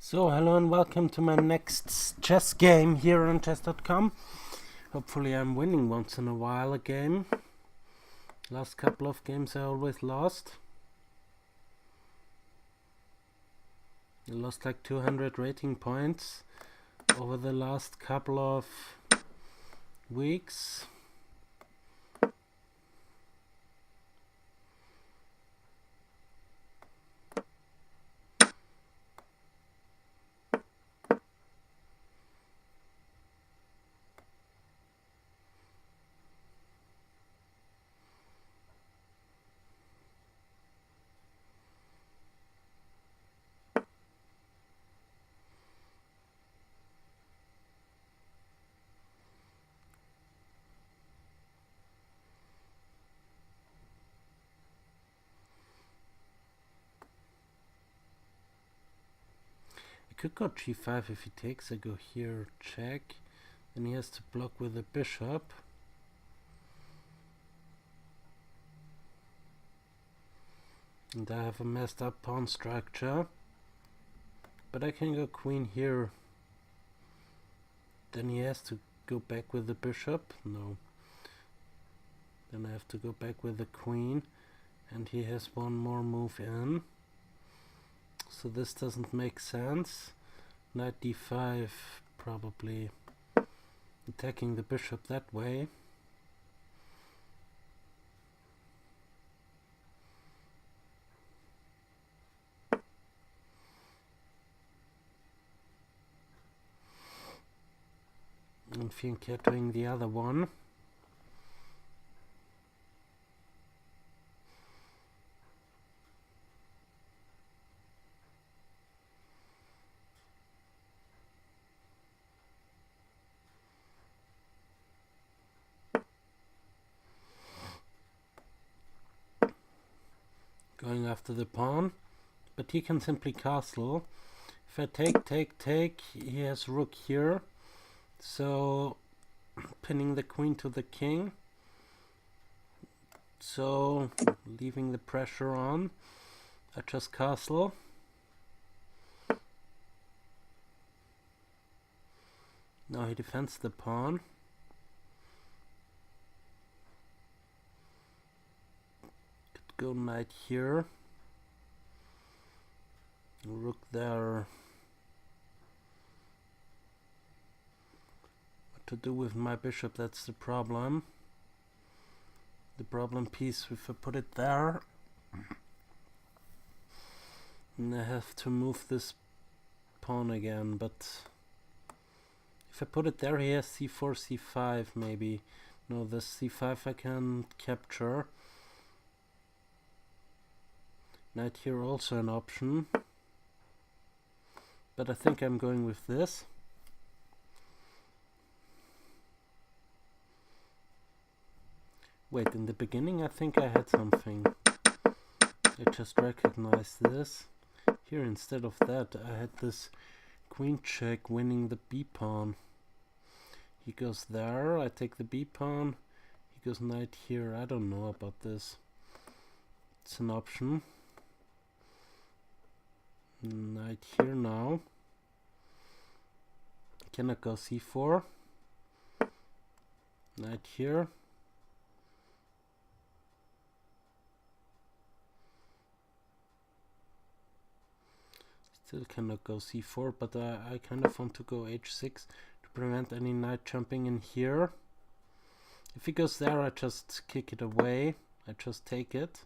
So, hello and welcome to my next chess game here on chess.com. Hopefully I'm winning once in a while a game. Last couple of games I always lost. I lost like 200 rating points over the last couple of weeks. I could go g5 if he takes. I go here, check. Then he has to block with the bishop. And I have a messed up pawn structure. But I can go queen here. Then he has to go back with the bishop. No. Then I have to go back with the queen. And he has one more move in. So this doesn't make sense. Knight d5, probably attacking the bishop that way. And fianchettoing the other one. Going after the pawn, but he can simply castle. If I take, he has rook here, so pinning the queen to the king, so leaving the pressure on. I just castle. Now he defends the pawn. Go knight here, rook there. What to do with my bishop, that's the problem. The problem piece, if I put it there, and I have to move this pawn again, but if I put it there, he has c4, c5 maybe. No, this c5 I can capture. Knight here also an option, but I think I'm going with this. Wait, in the beginning I think I had something. I just recognized this. Here instead of that I had this queen check winning the b pawn. He goes there, I take the b pawn, he goes knight here. I don't know about this. It's an option. Knight here now. Cannot go c4. Knight here. Still cannot go c4, but I kind of want to go h6 to prevent any knight jumping in here. If he goes there, I just kick it away. I just take it.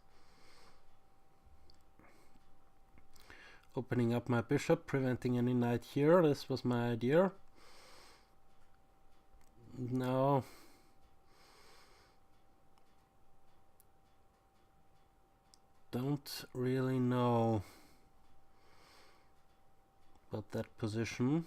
Opening up my bishop, preventing any knight here. This was my idea. No. Don't really know about that position.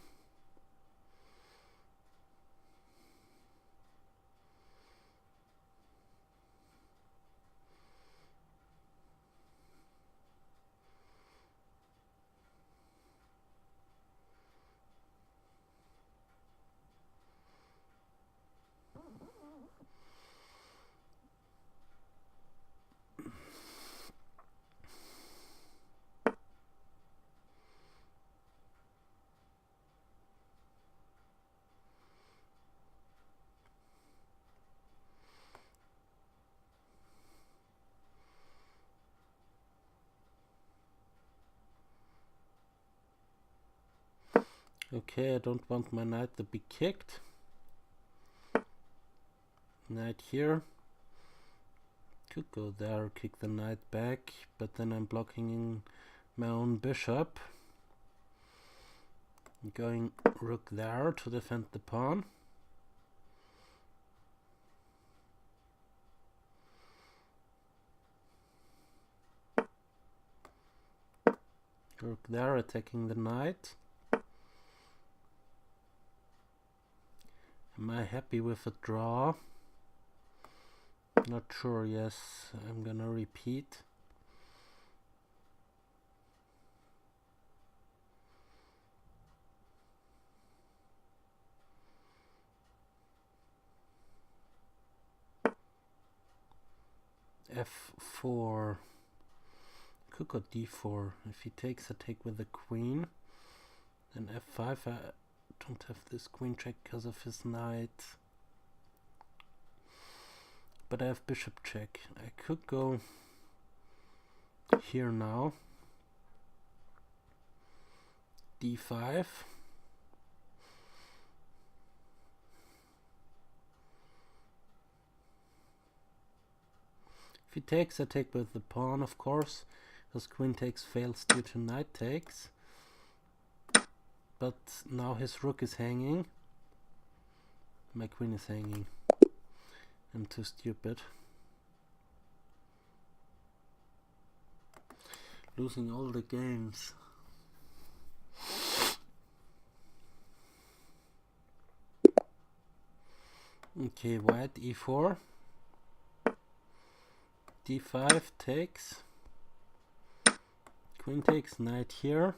Okay, I don't want my knight to be kicked. Knight here. Could go there, kick the knight back, but then I'm blocking my own bishop. Going rook there to defend the pawn. Rook there, attacking the knight. Am I happy with a draw? Not sure, yes, I'm gonna repeat. F4. Could go D4. If he takes, I take with the queen. Then F5. I don't have this queen check because of his knight. But I have bishop check. I could go here now. D5. If he takes, I take with the pawn, of course, because queen takes fails due to knight takes. But now his rook is hanging. My queen is hanging. I'm too stupid. Losing all the games. Okay, white e4. D5 takes. Queen takes, knight here.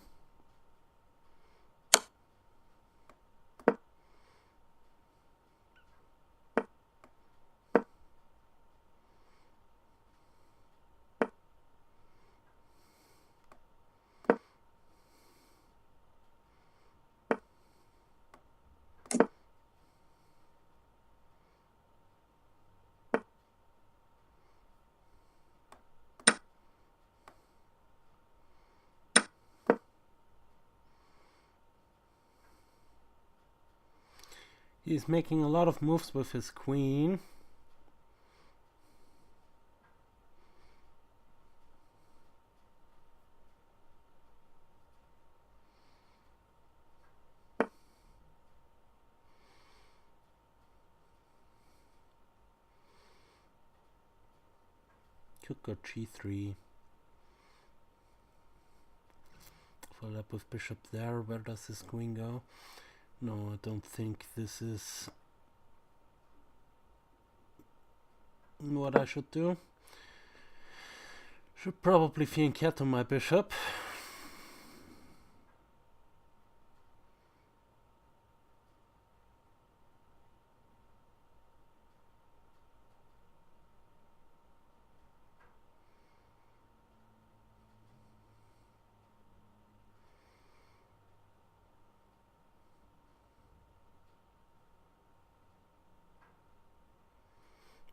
He's making a lot of moves with his queen. Could go G3. Follow up with bishop there. Where does this queen go? No, I don't think this is what I should do. Should probably fianchetto my bishop.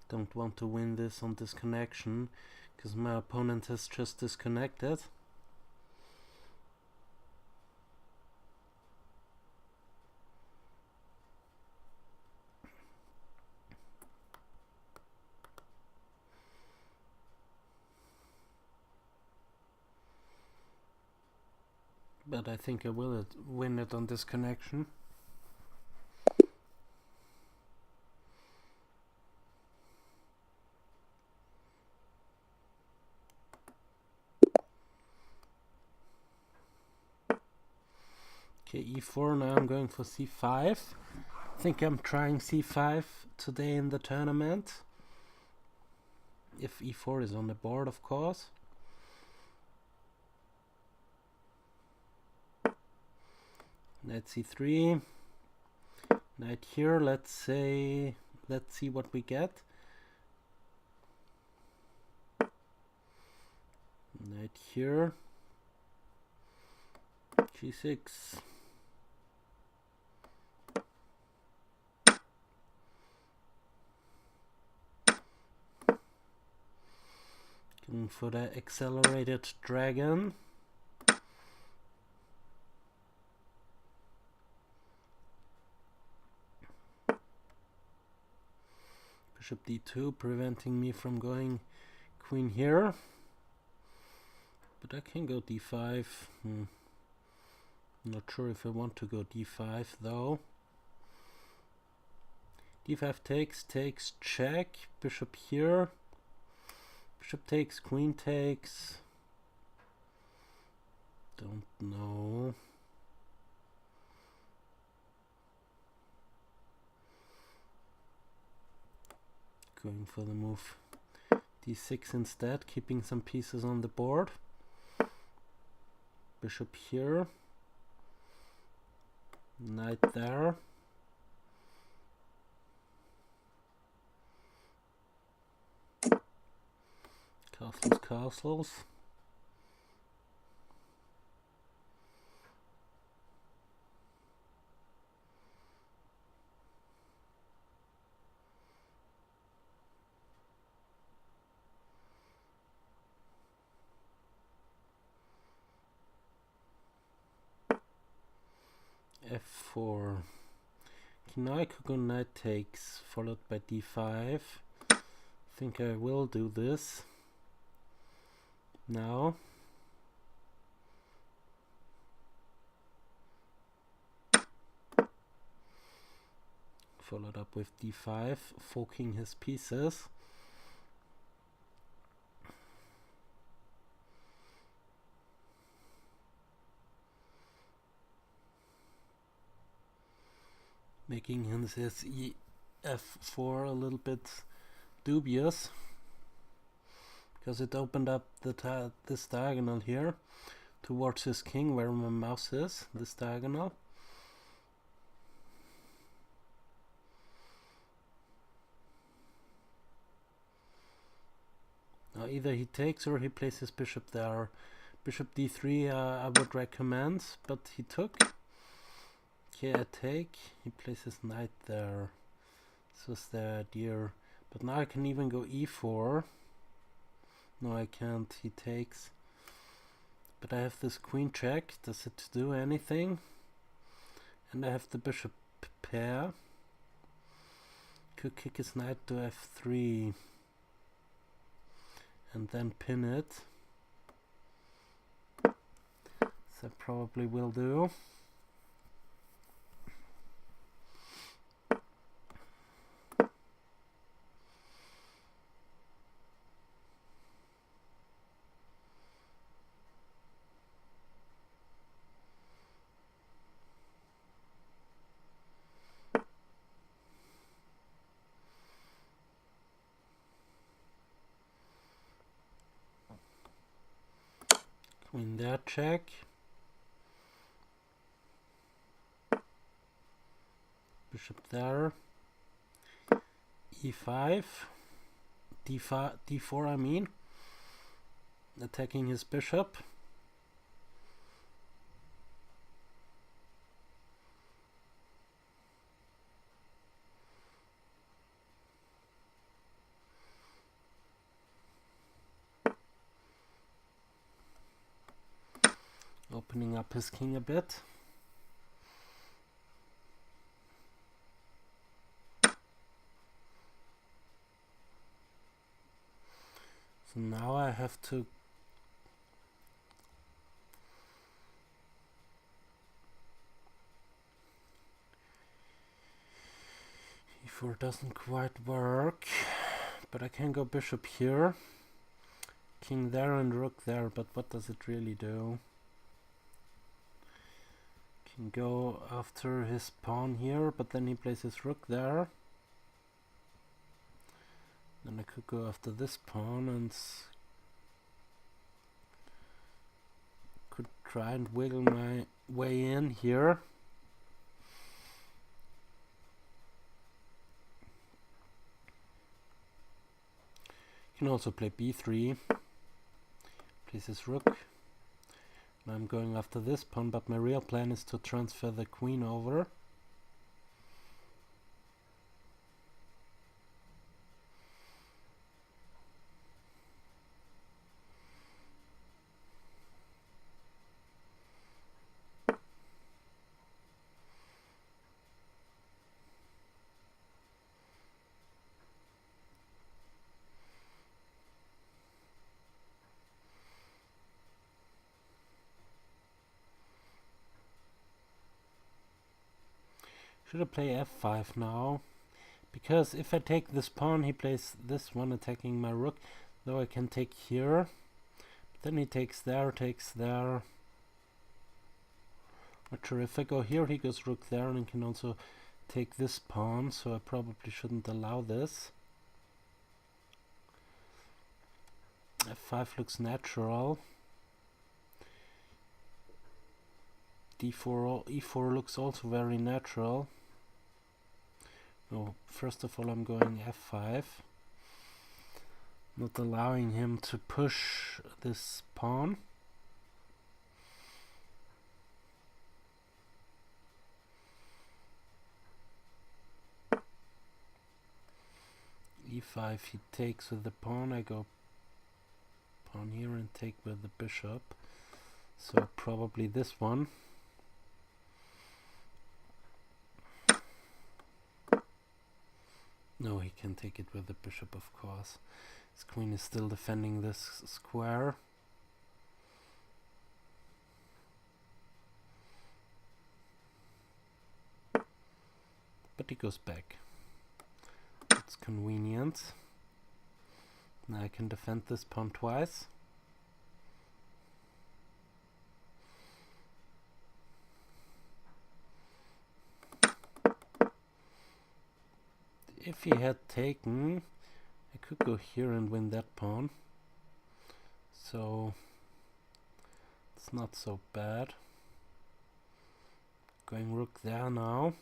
Don't want to win this on disconnection because my opponent has just disconnected. But I think I will win it on disconnection. Okay, e4, now I'm going for c5. I think I'm trying c5 today in the tournament. If e4 is on the board, of course. Knight c3. Knight here, let's see what we get. Knight here. G6. Going for the accelerated dragon. Bishop d2, preventing me from going queen here. But I can go d5. Not sure if I want to go d5 though. d5 takes, check. Bishop here. Bishop takes, queen takes. Don't know. Going for the move d6 instead, keeping some pieces on the board. Bishop here. Knight there. Castles, castles. f4. Okay, now I could go knight takes, followed by d5. I think I will do this now. Followed up with d5, forking his pieces. Making his f4 a little bit dubious, because it opened up this diagonal here towards his king, where my mouse is, this diagonal. Now either he takes or he plays his bishop there. Bishop d3 I would recommend, but he took. Okay, I take. He places knight there. This was the idea. But now I can even go e4. No, I can't. He takes. But I have this queen check. Does it do anything? And I have the bishop pair. Could kick his knight to f3. And then pin it. So I probably will do. Queen there, check. Bishop there. e5. d4 I mean. Attacking his bishop. Opening up his king a bit. So now I have to e4 doesn't quite work, but I can go bishop here, king there and rook there, but what does it really do? Can go after his pawn here, but then he plays his rook there. Then I could go after this pawn and could try and wiggle my way in here. Can also play b3, plays his rook. Now I'm going after this pawn, but my real plan is to transfer the queen over. Should I play f5 now? Because if I take this pawn, he plays this one attacking my rook. Though I can take here. Then he takes there, takes there. Not sure if I go here, he goes rook there, and can also take this pawn, so I probably shouldn't allow this. f5 looks natural. d4, e4 looks also very natural. No, first of all I'm going f5. Not allowing him to push this pawn. e5 he takes with the pawn, I go pawn here and take with the bishop. So probably this one. No, he can take it with the bishop, of course. His queen is still defending this square. But he goes back. It's convenient. Now I can defend this pawn twice. If he had taken, I could go here and win that pawn. So it's not so bad. Going rook there now.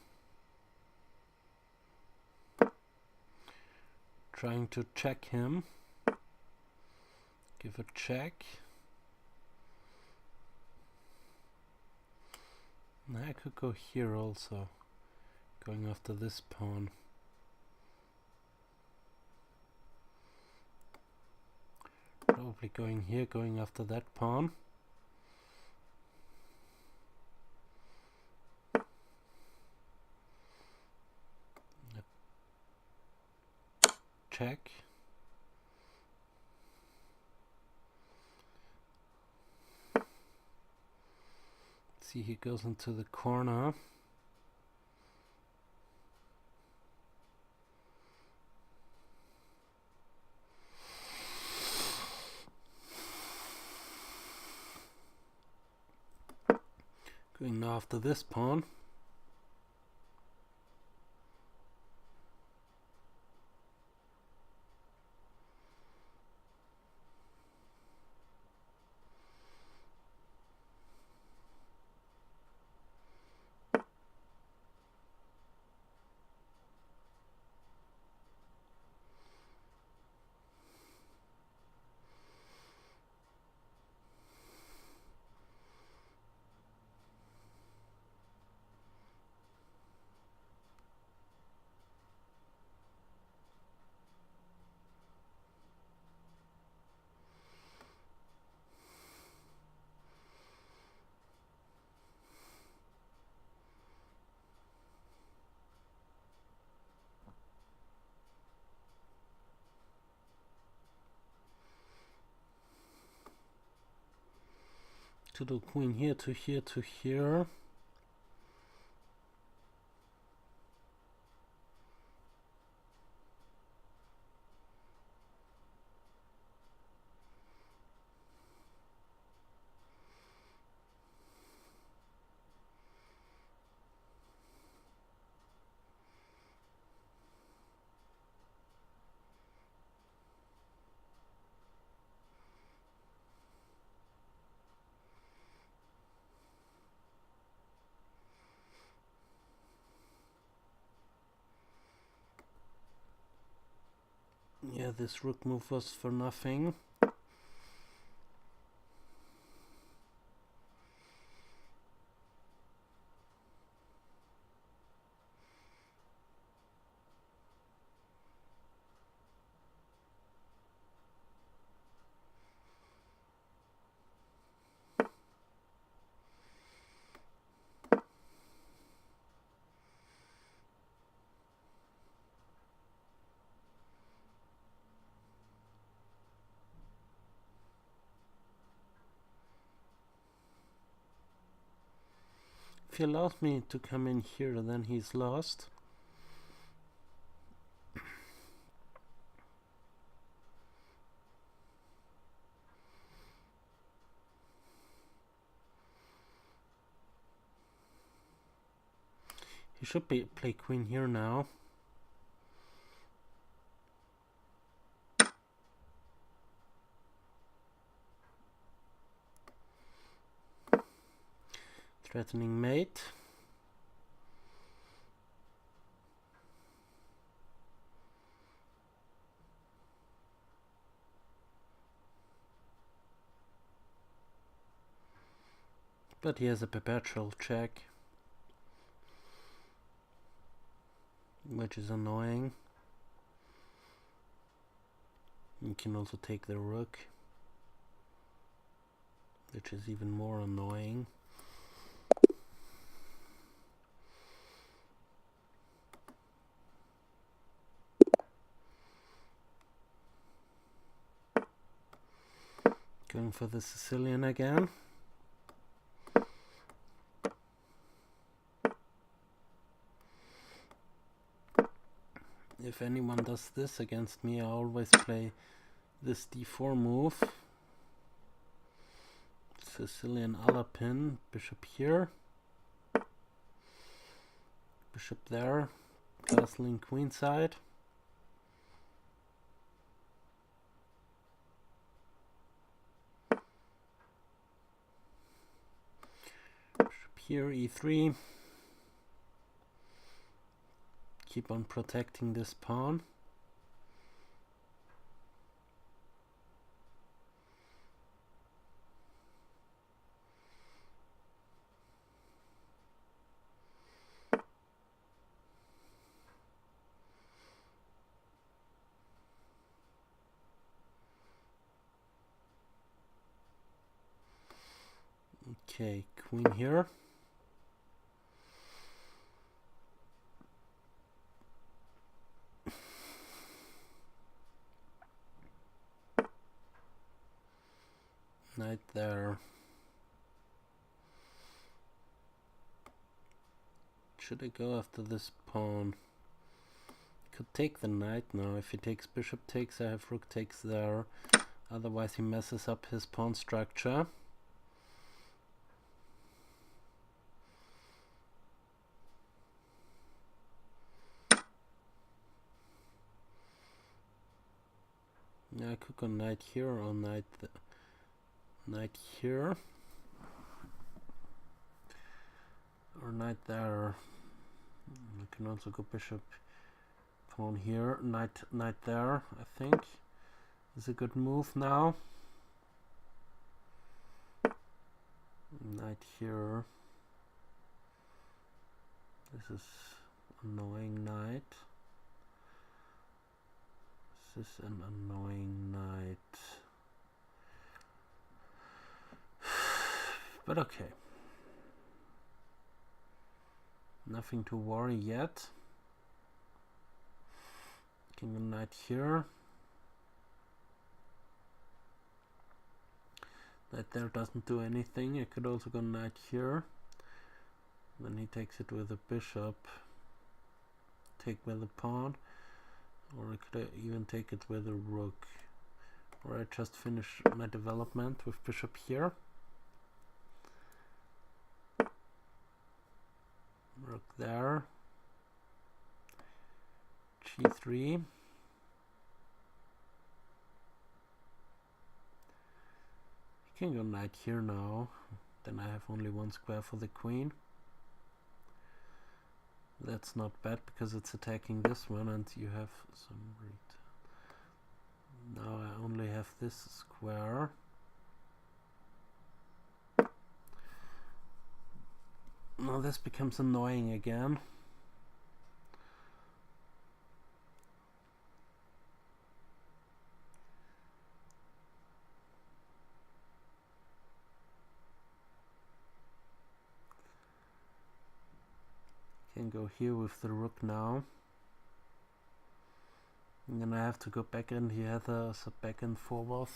Trying to check him. Give a check. Now I could go here also. Going after this pawn. Probably going here, going after that pawn. Check. See, he goes into the corner. Going now after this pawn. To the queen here, to here, to here. Yeah, this rook move was for nothing. he allows me to come in here, then he's lost. He should play queen here now. Threatening mate. But he has a perpetual check, which is annoying. You can also take the rook, which is even more annoying. Going for the Sicilian again. If anyone does this against me, I always play this d4 move. Sicilian Alapin, bishop here, bishop there, castling queenside. Bishop here, e3. Keep on protecting this pawn. Okay, queen here. Knight there. Should I go after this pawn? Could take the knight now. If he takes bishop takes, I have rook takes there. Otherwise he messes up his pawn structure. Yeah, I could go knight here or knight here. Or knight there. I can also go bishop pawn here. Knight there, I think. Is a good move now. Knight here. This is annoying knight. This is an annoying knight. But okay. Nothing to worry yet. King and knight here. Knight there doesn't do anything. I could also go knight here. Then he takes it with a bishop. Take with a pawn. Or I could even take it with a rook. Or I just finish my development with bishop here. Rook there. G3. You can go knight here now. Then I have only one square for the queen. That's not bad because it's attacking this one and you have some now I only have this square. Now this becomes annoying again. Can go here with the rook now. And then I have to go back in here, the back and forward.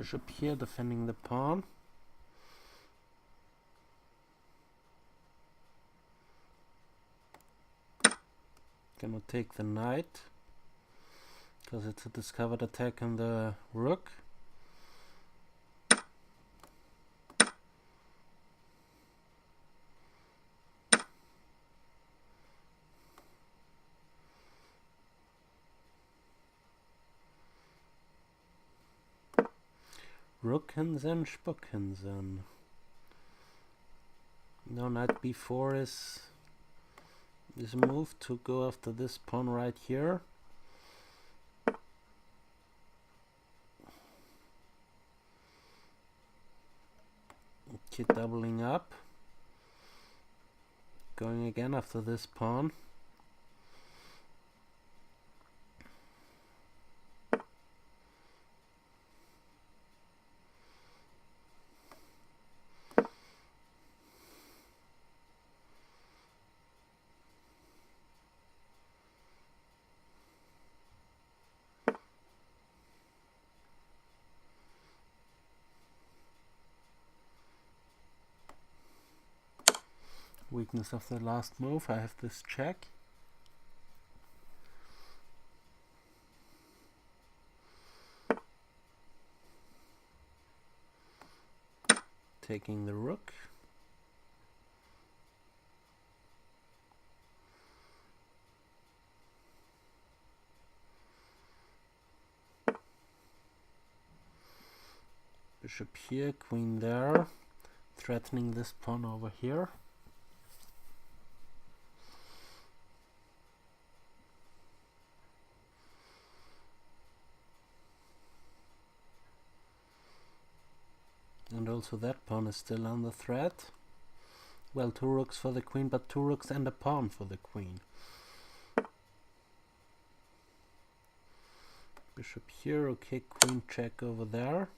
Bishop here defending the pawn. Gonna take the knight because it's a discovered attack on the rook. Rookensen, Spuckensen. Now knight b4 is a move to go after this pawn right here. Okay, doubling up. Going again after this pawn. Weakness of the last move, I have this check. Taking the rook. Bishop here, queen there, threatening this pawn over here. And also that pawn is still under threat. Well, 2 rooks for the queen, but 2 rooks and a pawn for the queen. Bishop here, okay, queen check over there.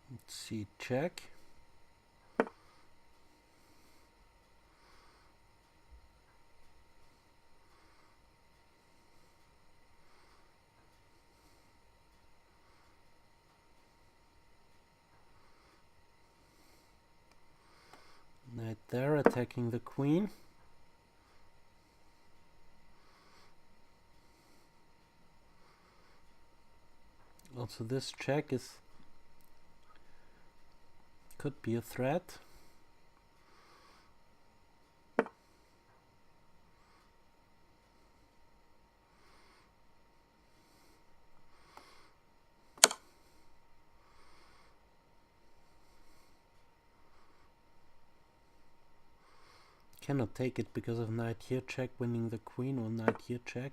Let's see, check. Knight there, attacking the queen. Also this check could be a threat. Cannot take it because of knight here check winning the queen, or knight here check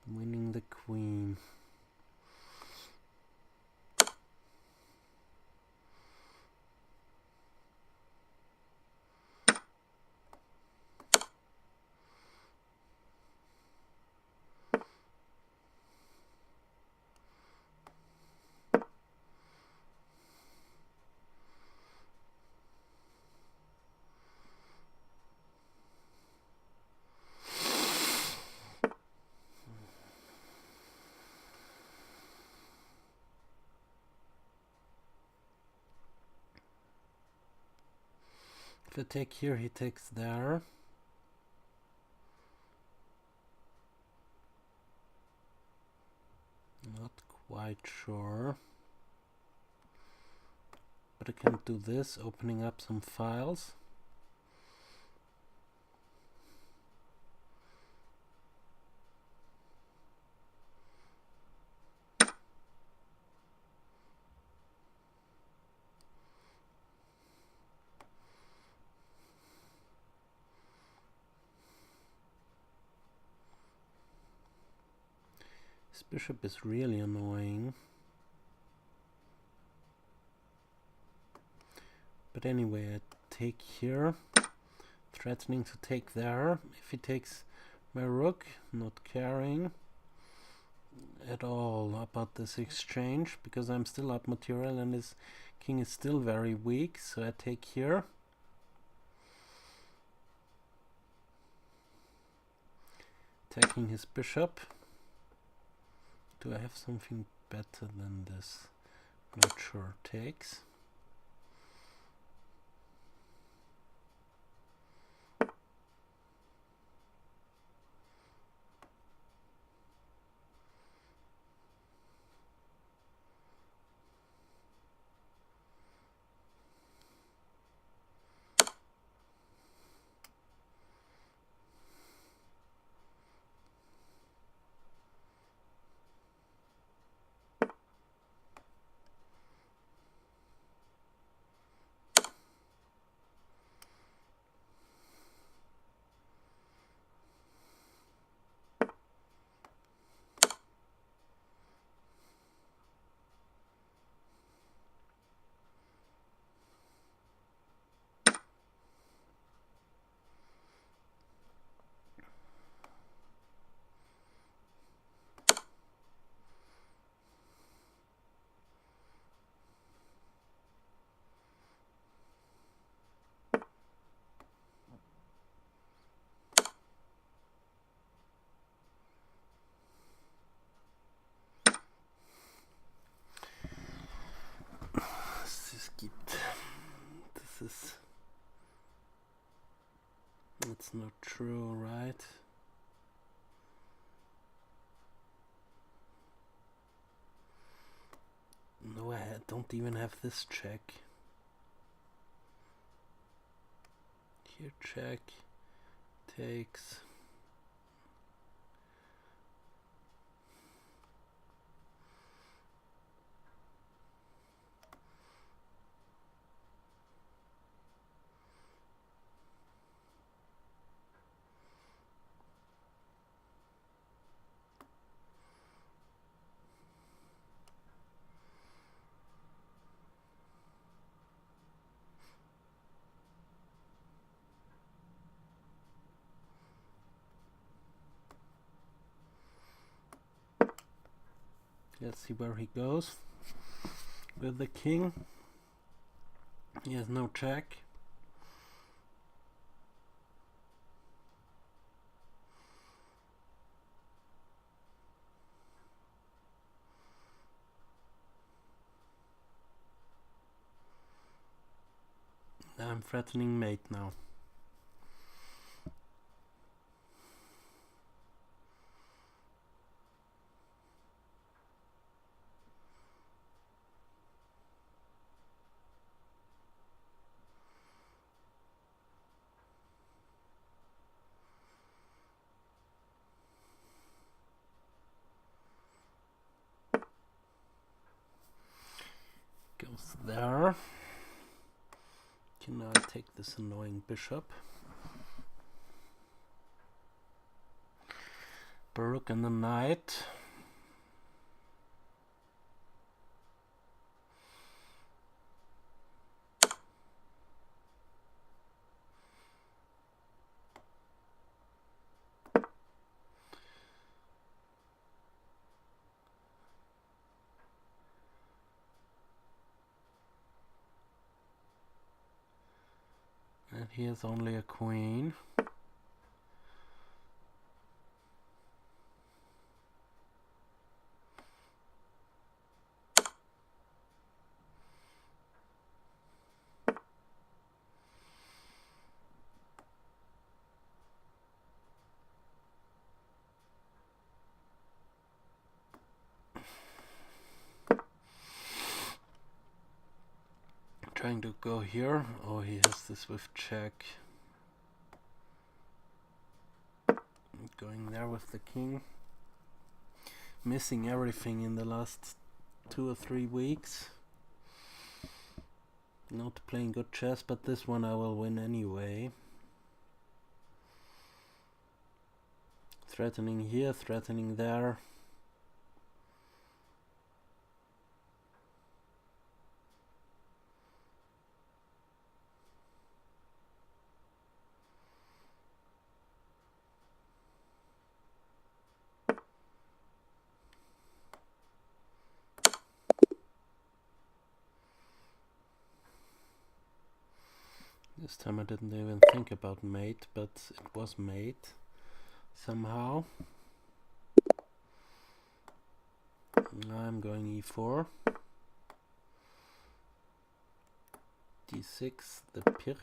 winning the queen. If I take here, he takes there. Not quite sure. But I can do this, opening up some files. This bishop is really annoying. But anyway, I take here, threatening to take there. If he takes my rook, not caring at all about this exchange, because I'm still up material and his king is still very weak, so I take here. Attacking his bishop. Do I have something better than this? Not sure. Takes. That's not true, right? No, I don't even have this check. Here check, takes. Let's see where he goes with the king. He has no check. I'm threatening mate now. Goes there. Can now take this annoying bishop. Baruch and the knight. And he has only a queen. Trying to go here. Oh, he has this with check. Going there with the king. Missing everything in the last 2 or 3 weeks. Not playing good chess, but this one I will win anyway. Threatening here, threatening there. This time I didn't even think about mate, but it was mate somehow. I'm going e4. d6, the pirk.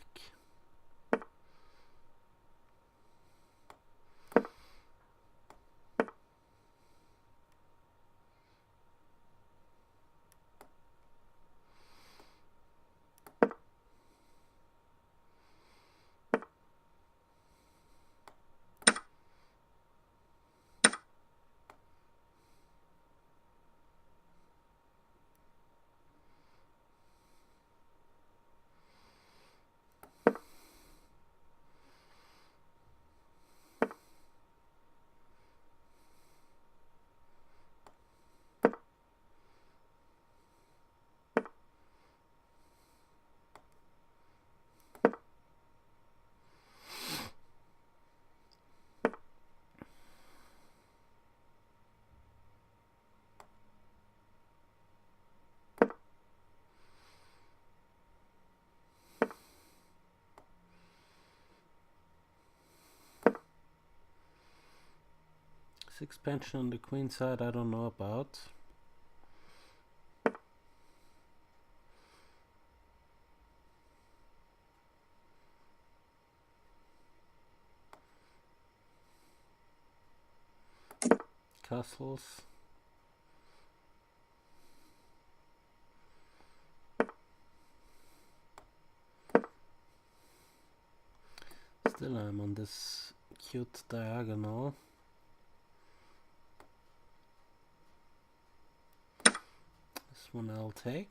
Expansion on the queen side I don't know about. Castles. Still I'm on this cute diagonal. This one I'll take.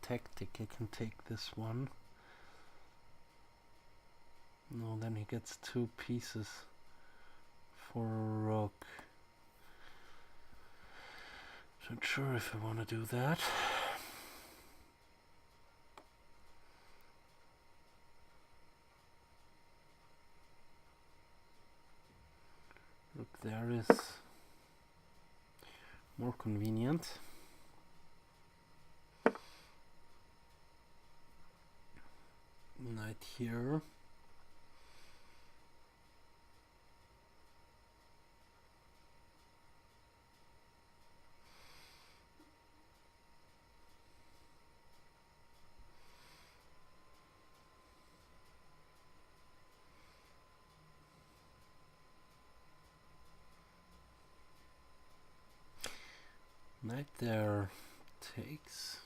Tactic, I can take this one. No, then he gets 2 pieces for a rook. Not sure if I want to do that. Rook there is more convenient. Knight here. Knight there takes.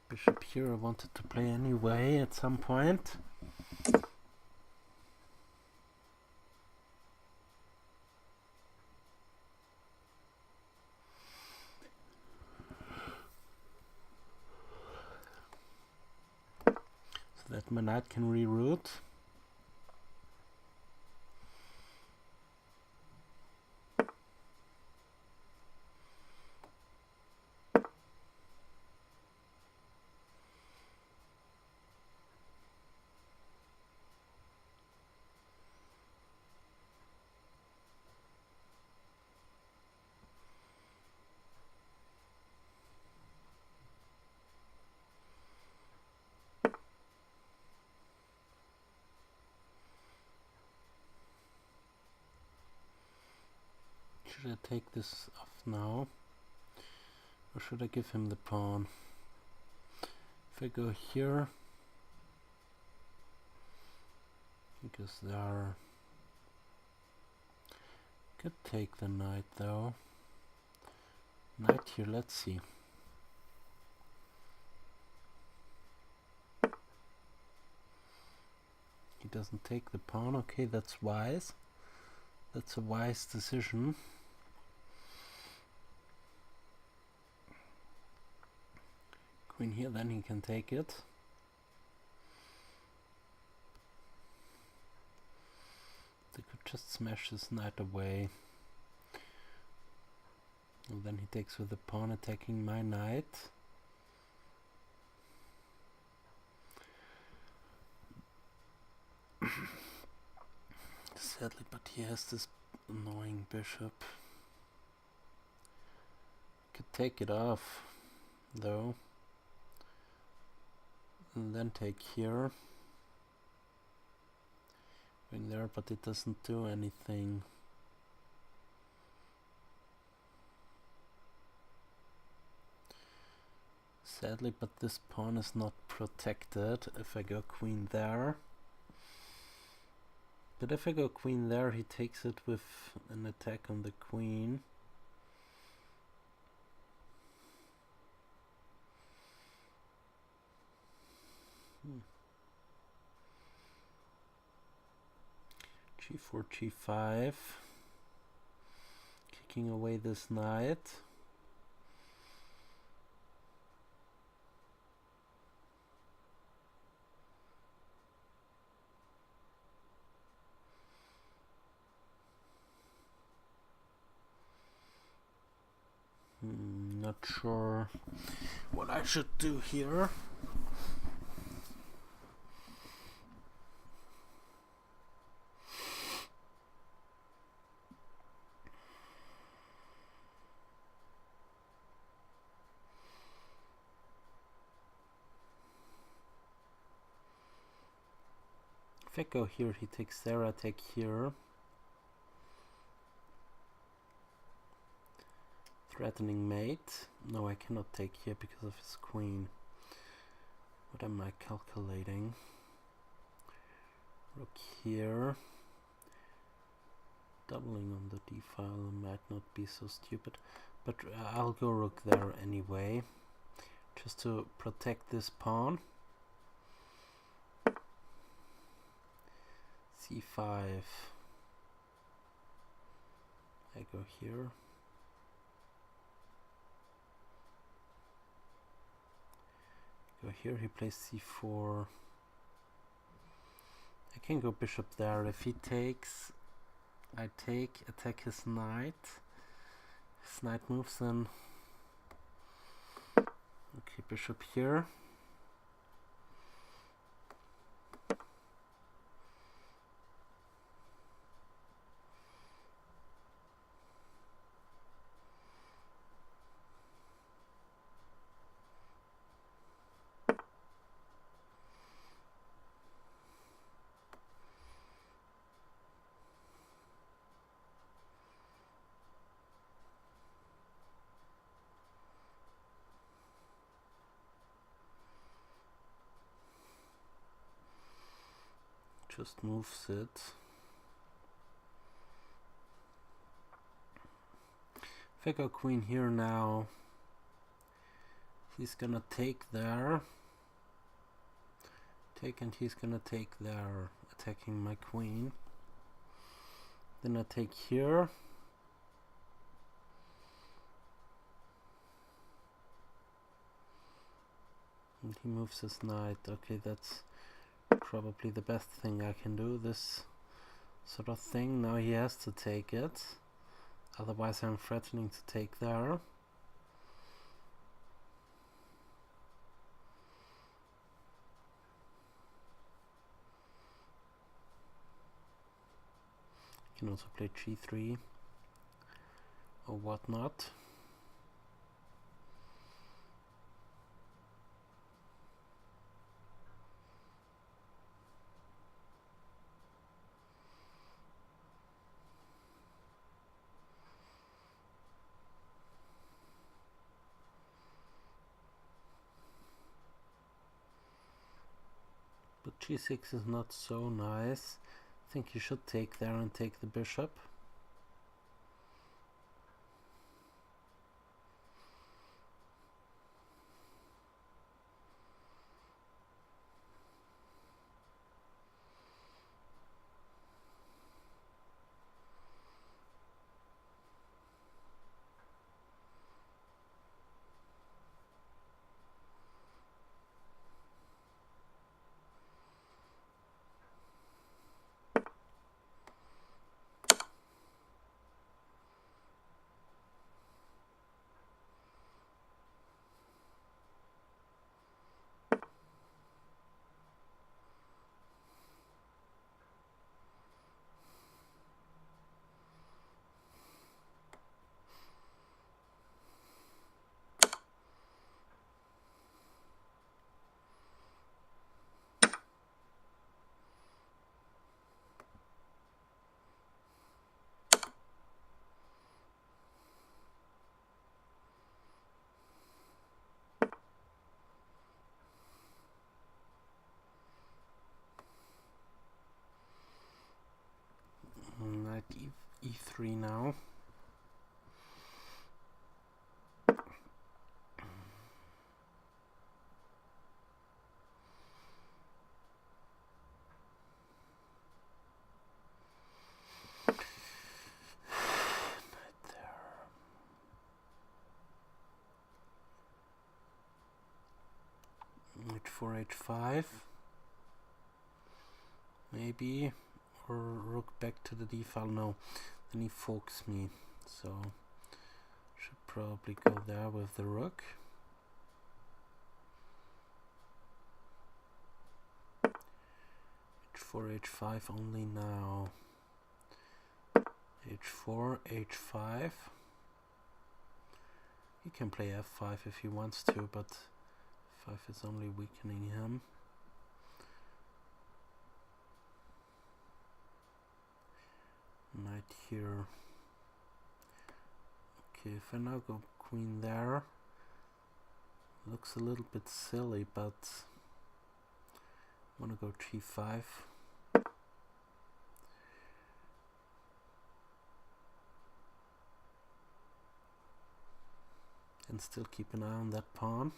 Bishop here I wanted to play anyway at some point. So that my knight can reroute. Should I take this off now? Or should I give him the pawn? If I go here, because there are... Could take the knight though. Knight here, let's see. He doesn't take the pawn, okay, that's wise. That's a wise decision. queen here, then he can take it. They could just smash this knight away. And then he takes with the pawn, attacking my knight. Sadly, but he has this annoying bishop. Could take it off, though. And then take here. Going there, but it doesn't do anything. Sadly, but this pawn is not protected if I go queen there. But if I go queen there, he takes it with an attack on the queen. G4, G5. Kicking away this knight. Not sure what I should do here. If I go here, he takes there, I take here. Threatening mate. No, I cannot take here because of his queen. What am I calculating? Rook here. Doubling on the d file might not be so stupid, but I'll go rook there anyway, just to protect this pawn. c5. I go here. Go here, he plays c4. I can go bishop there. If he takes, I take, attack his knight. His knight moves in. Okay, bishop here. Just moves it. If I go queen here now, he's gonna take there. Take, and he's gonna take there, attacking my queen. Then I take here. And he moves his knight. Okay, that's probably the best thing I can do, this sort of thing. Now he has to take it, otherwise I'm threatening to take there. You can also play g3 or whatnot. But g6 is not so nice. I think you should take there and take the bishop. e3 now. H4, H5, maybe, or rook back to the d file. No, then he forks me, so should probably go there with the rook. H4, H5 only now. H4, H5. He can play F5 if he wants to, but 5 is only weakening him. Knight here. Okay, if I now go queen there, looks a little bit silly, but I want to go g5. And still keep an eye on that pawn.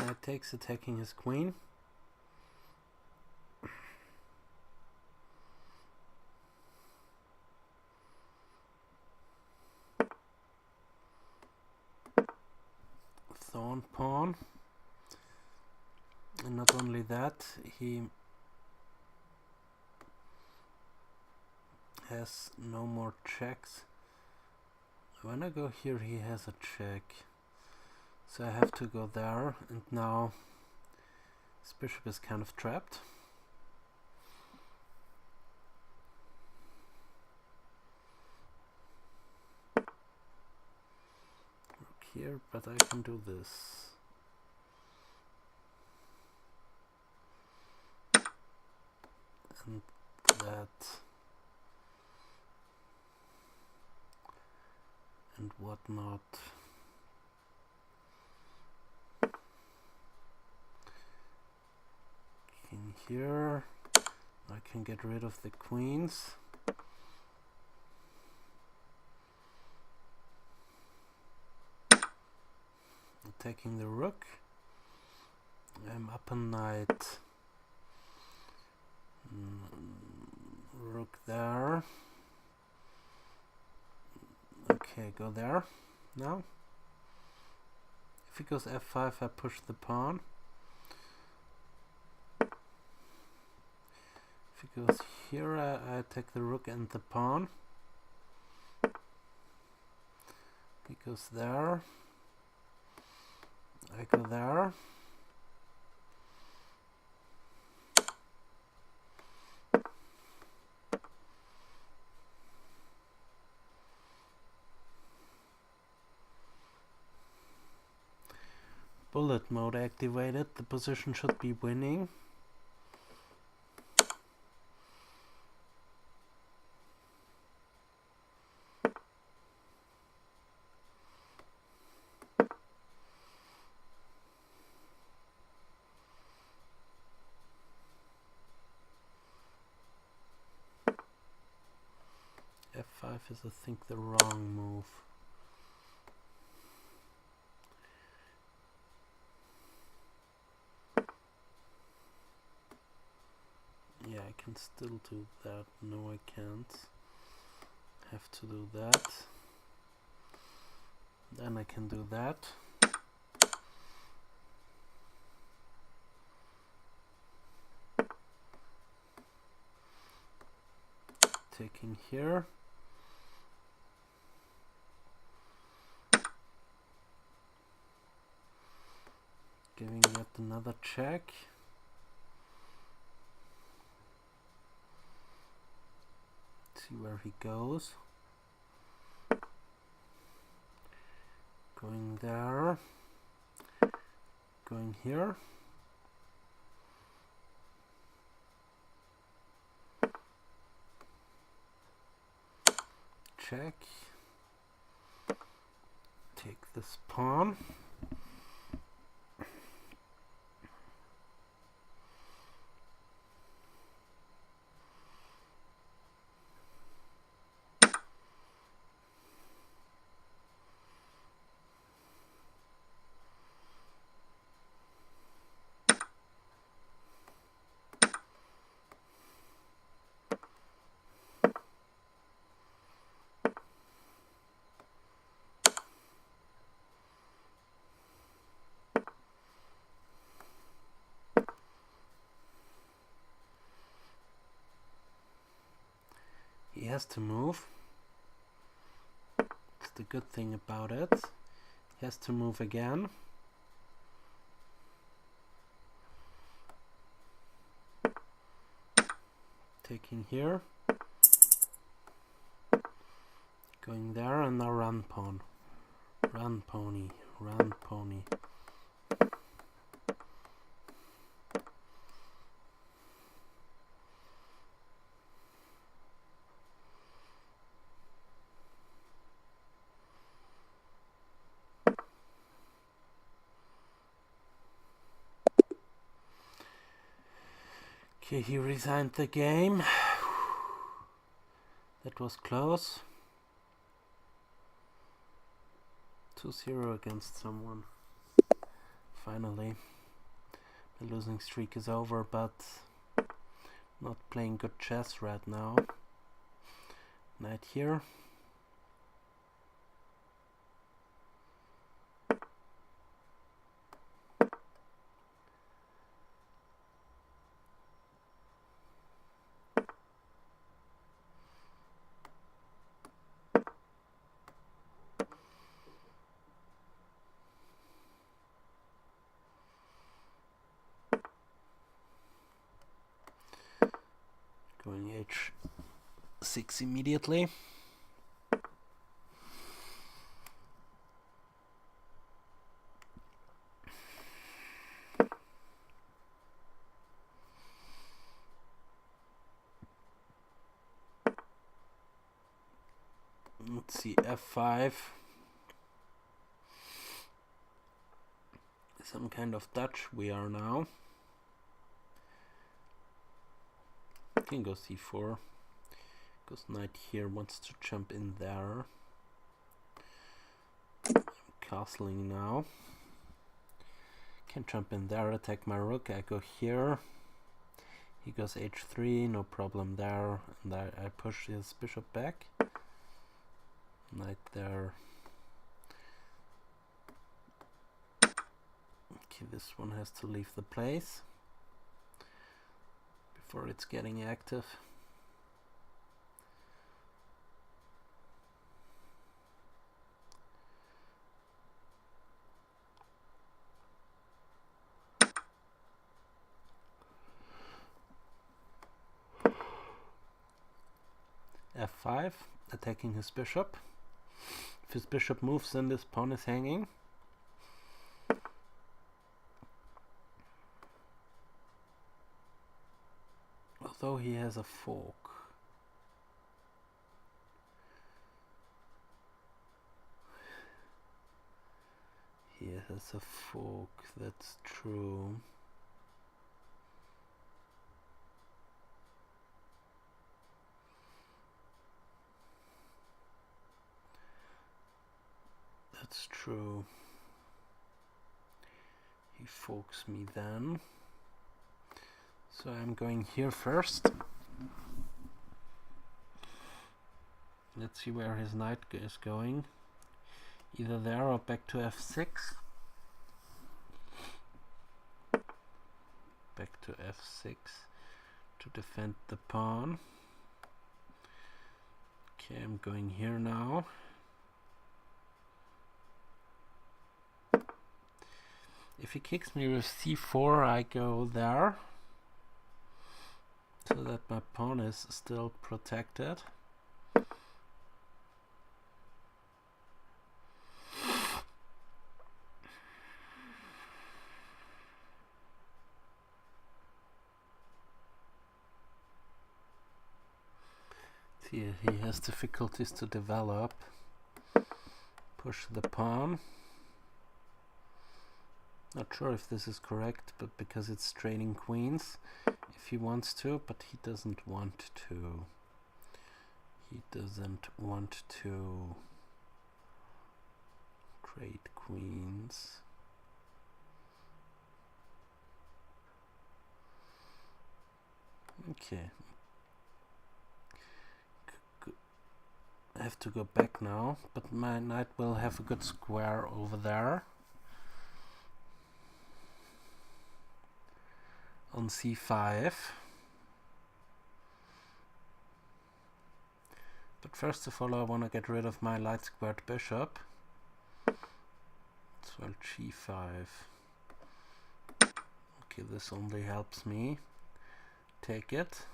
Knight takes, attacking his queen. Thorn pawn. And not only that, he has no more checks. When I go here, he has a check. So I have to go there, and now his bishop is kind of trapped. Rook here, but I can do this. And that. And whatnot. King here. I can get rid of the queens. Attacking the rook. I'm up a knight. Rook there. Okay, go there now. If he goes f5, I push the pawn. If he goes here, I attack the rook and the pawn. He goes there. I go there. Bullet mode activated. The position should be winning. F5 is, I think, the wrong move. Yeah, I can still do that. No, I can't. Have to do that. Then I can do that. Taking here. Giving yet another check. See where he goes. Going there. Going here. Check. Take this pawn. He has to move. That's the good thing about it. He has to move again. Taking here. Going there and now run pawn. Run pony. Run pony. Okay, he resigned the game. That was close. 2-0 against someone. Finally. The losing streak is over, but not playing good chess right now. Knight here. Going h6 immediately. Let's see, f5. Some kind of Dutch we are now. Can go c4. Because knight here wants to jump in there. I'm castling now. Can jump in there, attack my rook. I go here. He goes h3, no problem there. And I push his bishop back. Knight there. Okay, this one has to leave the place before it's getting active. f5, attacking his bishop. If his bishop moves, then this pawn is hanging. Although he has a fork. He has a fork, that's true. That's true. He forks me then. So I'm going here first. Let's see where his knight is going. Either there or back to f6. Back to f6 to defend the pawn. Okay, I'm going here now. If he kicks me with c4, I go there, so that my pawn is still protected. See, he has difficulties to develop. Push the pawn. Not sure if this is correct, but because it's straining queens, if he wants to, but he doesn't want to. He doesn't want to trade queens. Okay. I have to go back now, but my knight will have a good square over there. On c5. But first of all, I want to get rid of my light squared bishop. So g5. Okay, this only helps me take it.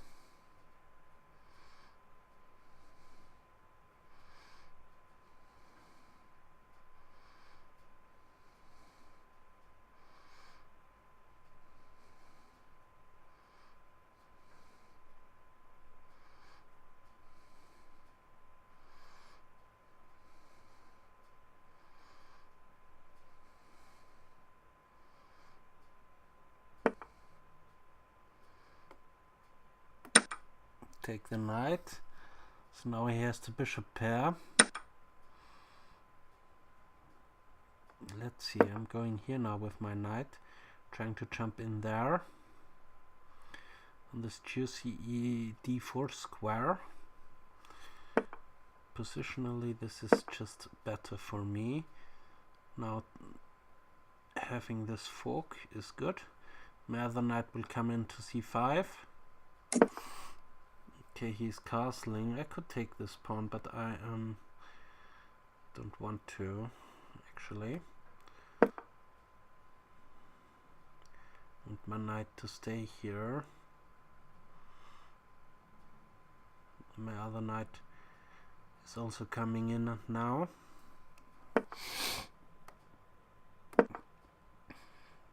Take the knight. So now he has the bishop pair. Let's see, I'm going here now with my knight, trying to jump in there on this juicy d4 square. Positionally, this is just better for me. Now having this fork is good. My other knight will come into c5. Okay, he's castling. I could take this pawn, but I don't want to, actually. I want my knight to stay here. My other knight is also coming in now.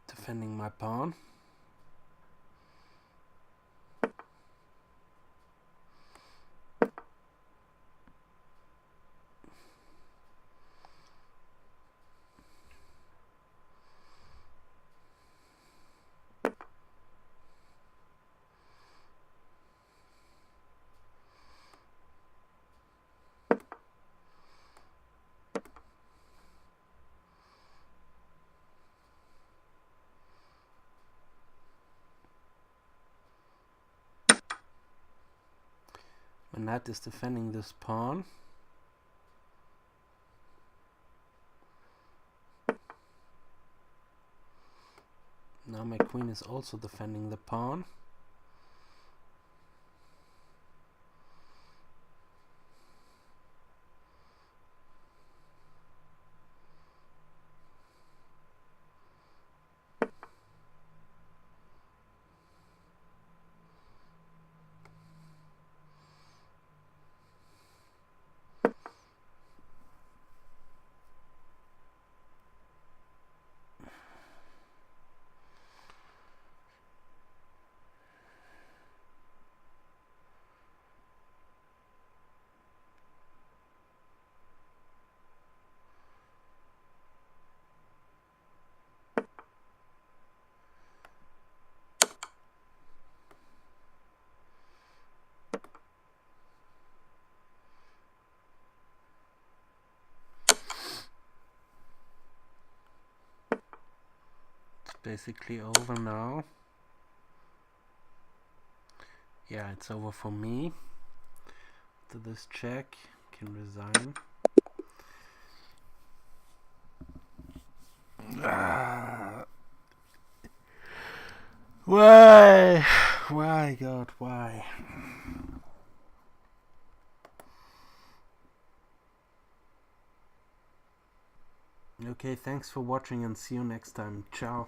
Defending my pawn. My knight is defending this pawn. Now my queen is also defending the pawn. Basically over now. yeah, it's over for me. After this check, can resign. Why? Why, God, why? Okay, thanks for watching and see you next time. Ciao.